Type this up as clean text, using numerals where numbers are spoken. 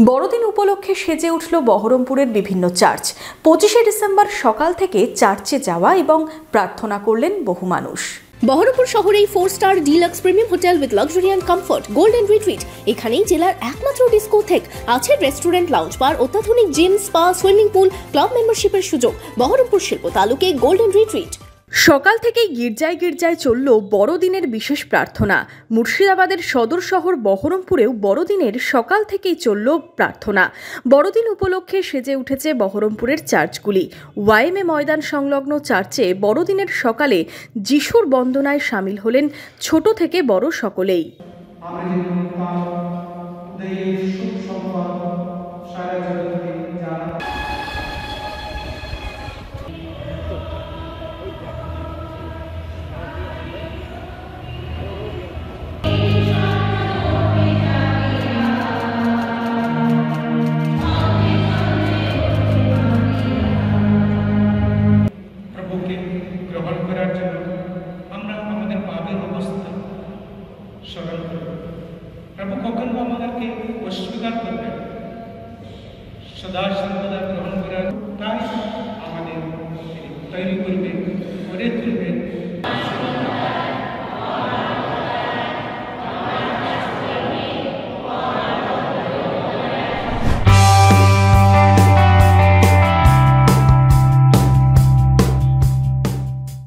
বড়দিন উপলক্ষে সেজে উঠল বহরমপুরের বিভিন্ন চার্চ। 25শে ডিসেম্বর সকাল থেকে চার্চে যাওয়া এবং প্রার্থনা করলেন বহু মানুষ। বহরমপুর শহরেই four star deluxe premium hotel with luxury and comfort golden retreat. এখানেই জেলার একমাত্র ডিস্কোথেক, আছে রেস্টুরেন্ট, লাউঞ্জ বার, অত্যাধুনিক gym, spa, swimming pool, club মেম্বারশিপের সুযোগ। বহরমপুর শিল্প তালুকে গোল্ডেন রিট্রিট। সকাল থেকেই গির্জায় গির্জায় চলল বড়দিনের বিশেষ প্রার্থনা। মুর্শিদাবাদের সদর শহর বহরমপুরেও বড়দিনের সকাল থেকেই চলল প্রার্থনা। বড়দিন উপলক্ষে সেজে উঠেছে বহরমপুরের চার্চগুলি। ওয়াইএমএ ময়দান সংলগ্ন চার্চে বড়দিনের সকালে যিশুর বন্দনায় সামিল হলেন ছোট থেকে বড় সকলেই। গ্রহণ করার জন্য আমরা আমাদের পাপের অবস্থা স্মরণ করব। প্রভু কখনো আমাদেরকে অস্বীকার করবেন, সদা সর্বদা গ্রহণ করার